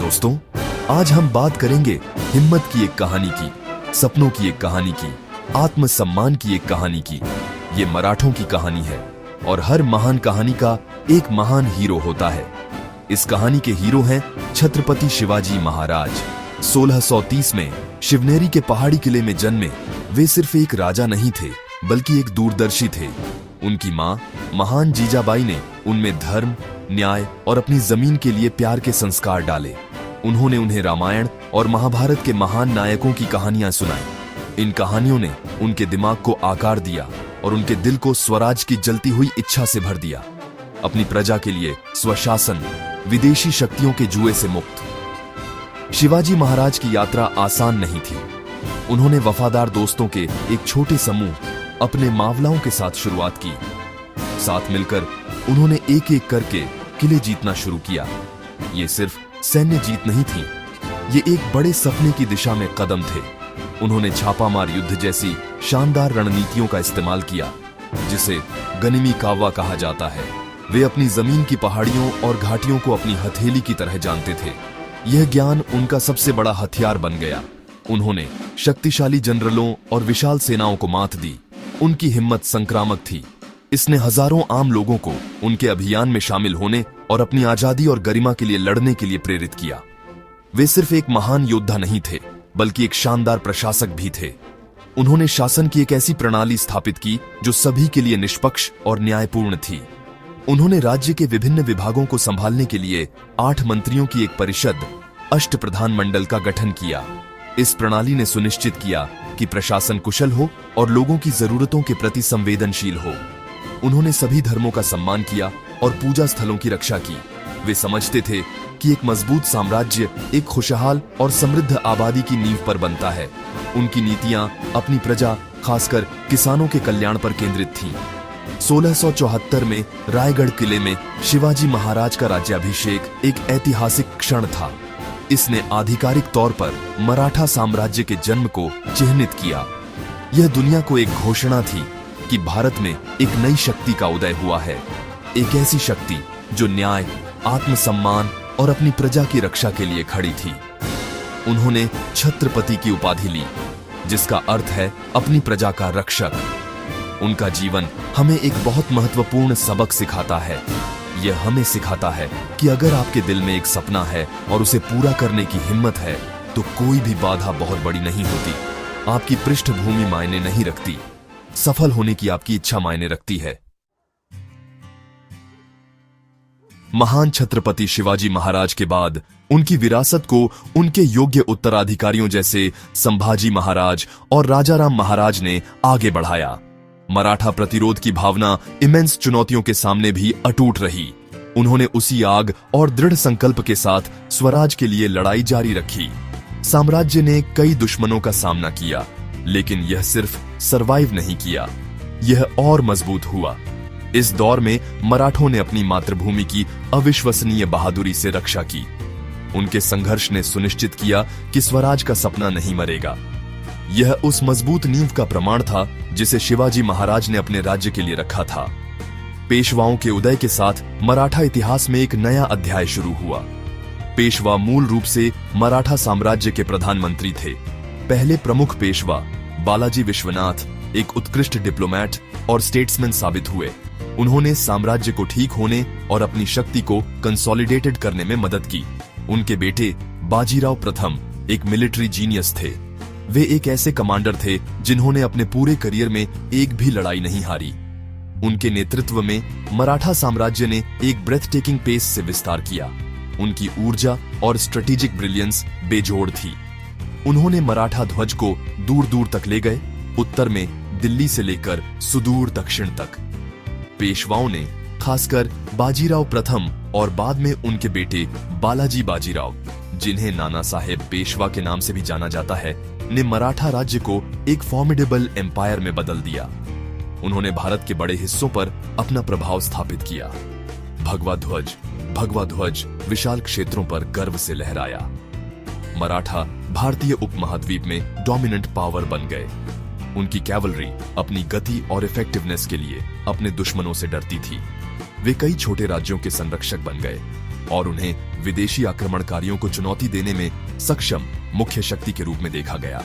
दोस्तों, आज हम बात करेंगे हिम्मत की एक कहानी की, सपनों की एक कहानी की, आत्मसम्मान की एक कहानी की। ये मराठों की कहानी है और हर महान कहानी का एक महान हीरो होता है। इस कहानी के हीरो हैं छत्रपति शिवाजी महाराज। 1630 में शिवनेरी के पहाड़ी किले में जन्मे वे सिर्फ एक राजा नहीं थे, बल्कि एक दूरदर्शी थे। उनकी मां महान जीजाबाई ने उनमें धर्म, न्याय और अपनी जमीन के लिए प्यार के संस्कार डाले। उन्होंने उन्हें रामायण और महाभारत के महान नायकों की कहानियां सुनाई। इन कहानियों ने उनके दिमाग को आकार दिया और उनके दिल को स्वराज की जलती हुई इच्छा से भर दिया। अपनी प्रजा के लिए स्वशासन, विदेशी शक्तियों के जुए से मुक्त। शिवाजी महाराज की यात्रा आसान नहीं थी। उन्होंने वफादार दोस्तों के एक छोटे समूह अपने मावलाओं के साथ शुरुआत की। साथ मिलकर उन्होंने एक एक करके किले जीतना शुरू किया। ये सिर्फ सैन्य जीत नहीं थी, ये एक बड़े सपने की दिशा में कदम थे। उन्होंने छापामार युद्ध जैसी शानदार रणनीतियों का इस्तेमाल किया, जिसे गनिमी कावा कहा जाता है। वे अपनी जमीन की पहाड़ियों और घाटियों को अपनी हथेली की तरह जानते थे। यह ज्ञान उनका सबसे बड़ा हथियार बन गया। उन्होंने शक्तिशाली जनरलों और विशाल सेनाओं को मात दी। उनकी हिम्मत संक्रामक थी। इसने हजारों आम लोगों को उनके अभियान में शामिल होने और अपनी आजादी और गरिमा के लिए लड़ने के लिए प्रेरित किया। वे सिर्फ एक महान योद्धा नहीं थे, बल्कि एक शानदार प्रशासक भी थे। उन्होंने शासन की एक ऐसी प्रणाली स्थापित की जो सभी के लिए निष्पक्ष और न्यायपूर्ण थी। उन्होंने राज्य के विभिन्न विभागों को संभालने के लिए 8 मंत्रियों की एक परिषद, अष्टप्रधान मंडल का गठन किया। इस प्रणाली ने सुनिश्चित किया कि प्रशासन कुशल हो और लोगों की जरूरतों के प्रति संवेदनशील हो। उन्होंने सभी धर्मों का सम्मान किया और पूजा स्थलों की रक्षा की। वे समझते थे कि एक मजबूत साम्राज्य एक खुशहाल और समृद्ध आबादी की नींव पर बनता है। उनकी नीतियां अपनी प्रजा, खासकर किसानों के कल्याण पर केंद्रित थीं। 1674 में रायगढ़ किले में शिवाजी महाराज का राज्याभिषेक एक ऐतिहासिक क्षण था। इसने आधिकारिक तौर पर मराठा साम्राज्य के जन्म को चिह्नित किया। यह दुनिया को एक घोषणा थी कि भारत में एक नई शक्ति का उदय हुआ है, एक ऐसी शक्ति जो न्याय, आत्मसम्मान और अपनी प्रजा की रक्षा के लिए खड़ी थी। उन्होंने छत्रपति की उपाधि ली, जिसका अर्थ है अपनी प्रजा का रक्षक। उनका जीवन हमें एक बहुत महत्वपूर्ण सबक सिखाता है। यह हमें सिखाता है कि अगर आपके दिल में एक सपना है और उसे पूरा करने की हिम्मत है, तो कोई भी बाधा बहुत बड़ी नहीं होती। आपकी पृष्ठभूमि मायने नहीं रखती, सफल होने की आपकी इच्छा मायने रखती है। महान छत्रपति शिवाजी महाराज के बाद उनकी विरासत को उनके योग्य उत्तराधिकारियों जैसे संभाजी महाराज और राजाराम महाराज ने आगे बढ़ाया। मराठा प्रतिरोध की भावना इमेंस चुनौतियों के सामने भी अटूट रही। उन्होंने उसी आग और दृढ़ संकल्प के साथ स्वराज के लिए लड़ाई जारी रखी। साम्राज्य ने कई दुश्मनों का सामना किया, लेकिन यह सिर्फ सरवाइव नहीं किया, यह और मजबूत हुआ। इस दौर में मराठों ने अपनी मातृभूमि की अविश्वसनीय बहादुरी से रक्षा की। उनके संघर्ष ने सुनिश्चित किया कि स्वराज का सपना नहीं मरेगा। यह उस मजबूत नींव का प्रमाण था जिसे शिवाजी महाराज ने अपने राज्य के लिए रखा था। पेशवाओं के उदय के साथ मराठा इतिहास में एक नया अध्याय शुरू हुआ। पेशवा मूल रूप से मराठा साम्राज्य के प्रधानमंत्री थे। पहले प्रमुख पेशवा बालाजी विश्वनाथ एक उत्कृष्ट डिप्लोमैट और स्टेट्समैन साबित हुए। उन्होंने साम्राज्य को ठीक होने और अपनी शक्ति को कंसोलिडेटेड करने में मदद की। उनके बेटे बाजीराव प्रथम एक मिलिट्री जीनियस थे। वे एक ऐसे कमांडर थे जिन्होंने अपने पूरे करियर में एक भी लड़ाई नहीं हारी। उनके नेतृत्व में मराठा साम्राज्य ने एक ब्रेथ टेकिंग पेस से विस्तार किया। उनकी ऊर्जा और स्ट्रेटेजिक ब्रिलियंस बेजोड़ थी। उन्होंने मराठा ध्वज को दूर दूर तक ले गए, उत्तर में दिल्ली से लेकर सुदूर दक्षिण तक। पेशवाओं ने, खासकर बाजीराव प्रथम और बाद में उनके बेटे बालाजी बाजीराव, जिन्हें नाना साहेब पेशवा के नाम से भी जाना जाता है, ने मराठा राज्य को एक फॉर्मिडेबल एम्पायर में बदल दिया। उन्होंने भारत के बड़े हिस्सों पर अपना प्रभाव स्थापित किया। भगवा ध्वज विशाल क्षेत्रों पर गर्व से लहराया। मराठा भारतीय उपमहाद्वीप में डोमिनेंट पावर बन गए। उनकी कैवलरी अपनी गति और इफेक्टिवनेस के लिए अपने दुश्मनों से डरती थी। वे कई छोटे राज्यों के संरक्षक बन गए और उन्हें विदेशी आक्रमणकारियों को चुनौती देने में सक्षम मुख्य शक्ति के रूप में देखा गया।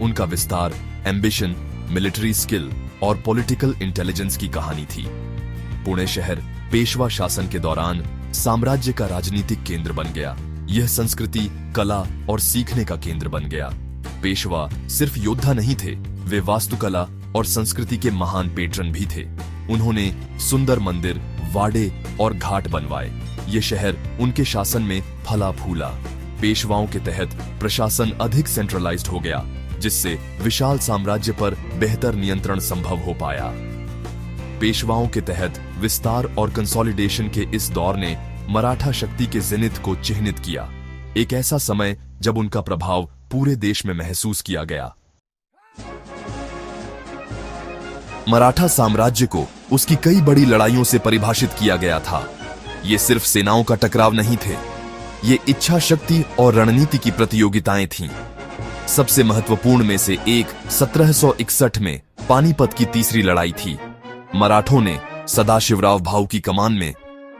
उनका विस्तार, एम्बिशन, मिलिट्री स्किल और पॉलिटिकल इंटेलिजेंस की कहानी थी। पुणे शहर पेशवा शासन के दौरान साम्राज्य का राजनीतिक केंद्र बन गया। यह संस्कृति, कला और सीखने का केंद्र बन गया। पेशवा सिर्फ योद्धा नहीं थे, वे वास्तुकला और संस्कृति के महान पेट्रन भी थे। उन्होंने सुंदर मंदिर, वाड़े और घाट बनवाए। ये शहर उनके शासन में फला फूला। पेशवाओं के तहत प्रशासन अधिक सेंट्रलाइज्ड हो गया, जिससे विशाल साम्राज्य पर बेहतर नियंत्रण संभव हो पाया। पेशवाओं के तहत विस्तार और कंसोलिडेशन के इस दौर ने मराठा शक्ति के जिनित को चिह्नित किया, एक ऐसा समय जब उनका प्रभाव पूरे देश में महसूस किया गया। मराठा साम्राज्य को उसकी कई बड़ी लड़ाइयों से परिभाषित किया गया था। ये सिर्फ सेनाओं का टकराव नहीं थे, ये इच्छा शक्ति और रणनीति की प्रतियोगिताएं थीं। सबसे महत्वपूर्ण में से एक 1761 में पानीपत की तीसरी लड़ाई थी। मराठों ने सदाशिवराव भाऊ की कमान में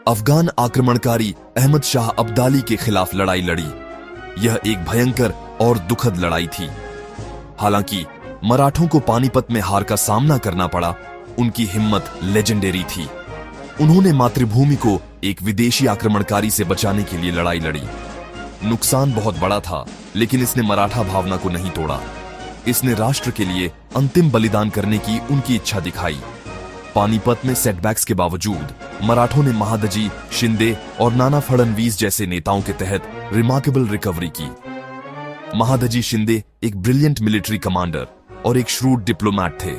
अफगान आक्रमणकारी अहमद शाह अब्दाली के खिलाफ लड़ाई लड़ी। यह एक भयंकर और दुखद लड़ाई थी। हालांकि मराठों को पानीपत में हार का सामना करना पड़ा, उनकी हिम्मत लेजेंडरी थी। उन्होंने मातृभूमि को एक विदेशी आक्रमणकारी से बचाने के लिए लड़ाई लड़ी। नुकसान बहुत बड़ा था, लेकिन इसने मराठा भावना को नहीं तोड़ा। इसने राष्ट्र के लिए अंतिम बलिदान करने की उनकी इच्छा दिखाई। पानीपत में सेटबैक्स के बावजूद मराठों ने महादजी शिंदे और नाना फडणवीस जैसे नेताओं के तहत रिमार्केबल रिकवरी की। महादजी शिंदे एक ब्रिलियंट मिलिट्री कमांडर और एक श्रूड डिप्लोमैट थे।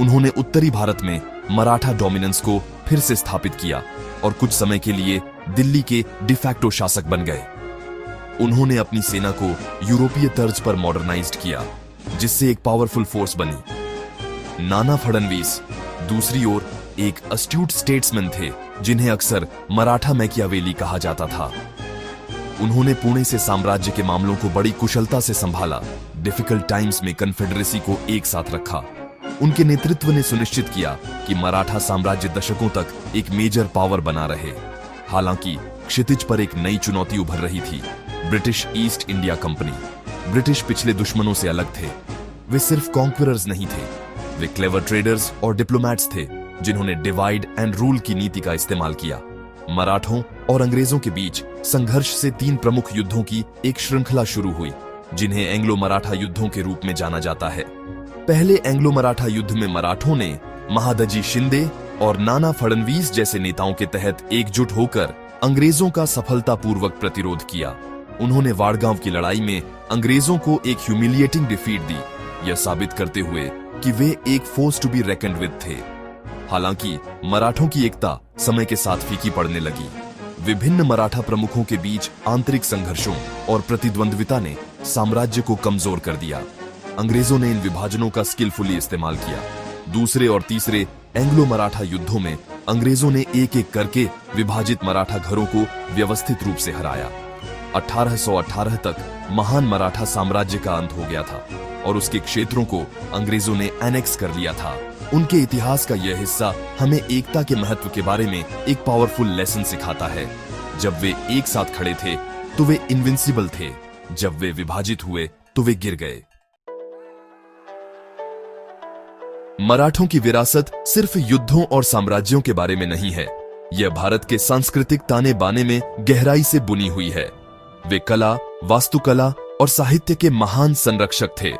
उन्होंने उत्तरी भारत में मराठा डोमिनेंस को फिर से स्थापित किया और कुछ समय के लिए दिल्ली के डिफैक्टो शासक बन गए। उन्होंने अपनी सेना को यूरोपीय तर्ज पर मॉडर्नाइज्ड किया, जिससे एक पावरफुल फोर्स बनी। नाना फडणवीस दूसरी ओर एक अस्ट्यूट स्टेट्समैन थे, जिन्हें अक्सर मराठा मैकियावेली कहा जाता था। उन्होंने पुणे से साम्राज्य के मामलों को बड़ी कुशलता से संभाला, डिफिकल्ट टाइम्स में कन्फेडरेसी को एक साथ रखा। उनके नेतृत्व ने सुनिश्चित किया कि मराठा साम्राज्य दशकों तक एक मेजर पावर बना रहे। हालांकि क्षितिज पर एक नई चुनौती उभर रही थी, British east India company. British पिछले दुश्मनों से अलग थे। वे सिर्फ कॉन्क्वरर्स नहीं थे, वे क्लेवर ट्रेडर्स और डिप्लोमैट्स थे, जिन्होंने डिवाइड एंड रूल की नीति का इस्तेमाल किया। मराठों और अंग्रेजों के बीच संघर्ष से 3 प्रमुख युद्धों की एक श्रृंखला शुरू हुई, जिन्हें एंग्लो मराठा युद्धों के रूप में जाना जाता है। पहले एंग्लो मराठा युद्ध में मराठों ने महादजी शिंदे और नाना फडणवीस जैसे नेताओं के तहत एकजुट होकर अंग्रेजों का सफलतापूर्वक प्रतिरोध किया। उन्होंने वाड़गांव की लड़ाई में अंग्रेजों को एक ह्यूमिलिएटिंग डिफीट दी, यह साबित करते हुए कि वे एक फोर्स टू बी रेकन्ड विद थे। हालांकि मराठों की एकता समय के साथ फीकी पड़ने लगी। विभिन्न मराठा प्रमुखों के बीच आंतरिक संघर्षों और प्रतिद्वंद्विता ने साम्राज्य को कमजोर कर दिया। अंग्रेजों ने इन विभाजनों का स्किलफुली इस्तेमाल किया। दूसरे और तीसरे एंग्लो मराठा युद्धों में अंग्रेजों ने एक एक करके विभाजित मराठा घरों को व्यवस्थित रूप से हराया। 1818 तक महान मराठा साम्राज्य का अंत हो गया था और उसके क्षेत्रों को अंग्रेजों ने एनेक्स कर लिया था। उनके इतिहास का यह हिस्सा हमें एकता के महत्व के बारे में एक पावरफुल लेसन सिखाता है। जब वे एक साथ खड़े थे तो वे इनविंसिबल थे, जब वे विभाजित हुए तो वे गिर गए। मराठों की विरासत सिर्फ युद्धों और साम्राज्यों के बारे में नहीं है, यह भारत के सांस्कृतिक ताने बाने में गहराई से बुनी हुई है। वे कला, वास्तुकला और साहित्य के महान संरक्षक थे।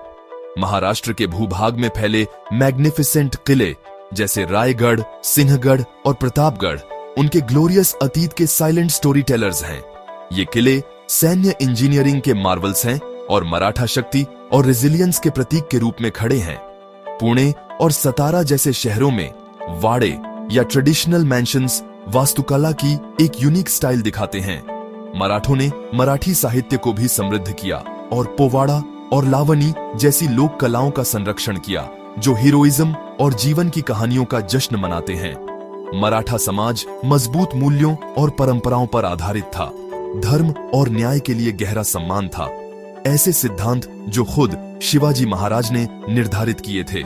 महाराष्ट्र के भूभाग में फैले मैग्निफिसेंट किले जैसे रायगढ़, सिंहगढ़ और प्रतापगढ़ उनके ग्लोरियस अतीत के साइलेंट स्टोरी टेलर्स हैं। ये किले सैन्य इंजीनियरिंग के मार्वल्स हैं और मराठा शक्ति और रेजिलियंस के प्रतीक के रूप में खड़े हैं। पुणे और सतारा जैसे शहरों में वाड़े या ट्रेडिशनल मैंशंस वास्तुकला की एक यूनिक स्टाइल दिखाते हैं। मराठों ने मराठी साहित्य को भी समृद्ध किया और पोवाड़ा और लावनी जैसी लोक कलाओं का संरक्षण किया, जो हीरोइज्म और जीवन की कहानियों का जश्न मनाते हैं। मराठा समाज मजबूत मूल्यों और परंपराओं पर आधारित था। धर्म और न्याय के लिए गहरा सम्मान था, ऐसे सिद्धांत जो खुद शिवाजी महाराज ने निर्धारित किए थे।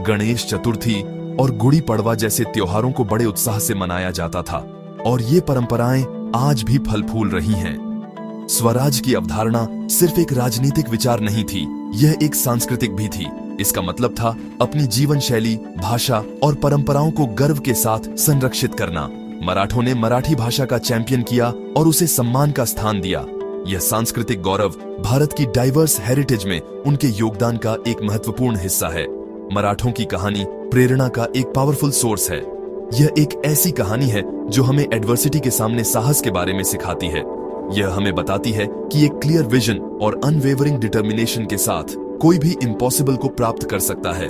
गणेश चतुर्थी और गुड़ी पड़वा जैसे त्योहारों को बड़े उत्साह से मनाया जाता था और ये परंपराएं आज भी फल फूल रही हैं। स्वराज की अवधारणा सिर्फ एक राजनीतिक विचार नहीं थी, यह एक सांस्कृतिक भी थी। इसका मतलब था अपनी जीवन शैली, भाषा और परंपराओं को गर्व के साथ संरक्षित करना। मराठों ने मराठी भाषा का चैंपियन किया और उसे सम्मान का स्थान दिया। यह सांस्कृतिक गौरव भारत की डाइवर्स हेरिटेज में उनके योगदान का एक महत्वपूर्ण हिस्सा है। मराठों की कहानी प्रेरणा का एक पावरफुल सोर्स है। यह एक ऐसी कहानी है जो हमें एडवर्सिटी के सामने साहस के बारे में सिखाती है। यह हमें बताती है कि एक क्लियर विजन और अनवेवरिंग डिटर्मिनेशन के साथ कोई भी इम्पॉसिबल को प्राप्त कर सकता है।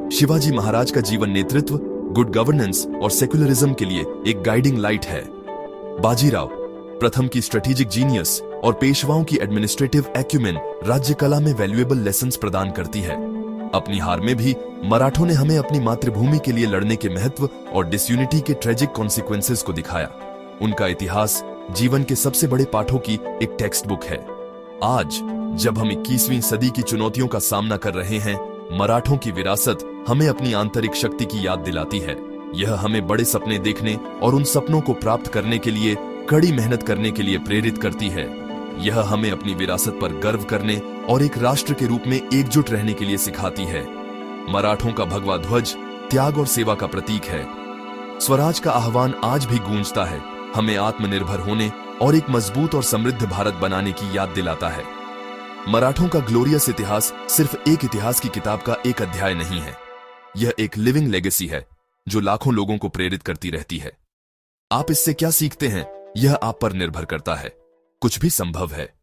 शिवाजी महाराज का जीवन नेतृत्व, गुड गवर्नेंस और सेक्युलरिज्म के लिए एक गाइडिंग लाइट है। बाजीराव प्रथम की स्ट्रेटेजिक जीनियस और पेशवाओं की एडमिनिस्ट्रेटिव एक्यूमेन राज्य कला में वैल्यूएबल लेसन्स प्रदान करती है। अपनी हार में भी मराठों ने हमें अपनी मातृभूमि के लिए लड़ने के महत्व और डिसयूनिटी के ट्रेजिक कॉन्सिक्वेंसेस को दिखाया। उनका इतिहास जीवन के सबसे बड़े पाठों की एक टेक्स्ट बुक है। आज जब हम 21वीं सदी की चुनौतियों का सामना कर रहे हैं, मराठों की विरासत हमें अपनी आंतरिक शक्ति की याद दिलाती है। यह हमें बड़े सपने देखने और उन सपनों को प्राप्त करने के लिए कड़ी मेहनत करने के लिए प्रेरित करती है। यह हमें अपनी विरासत पर गर्व करने और एक राष्ट्र के रूप में एकजुट रहने के लिए सिखाती है। मराठों का भगवा ध्वज त्याग और सेवा का प्रतीक है। स्वराज का आह्वान आज भी गूंजता है, हमें आत्मनिर्भर होने और एक मजबूत और समृद्ध भारत बनाने की याद दिलाता है। मराठों का ग्लोरियस इतिहास सिर्फ एक इतिहास की किताब का एक अध्याय नहीं है, यह एक लिविंग लेगेसी है जो लाखों लोगों को प्रेरित करती रहती है। आप इससे क्या सीखते हैं, यह आप पर निर्भर करता है। कुछ भी संभव है।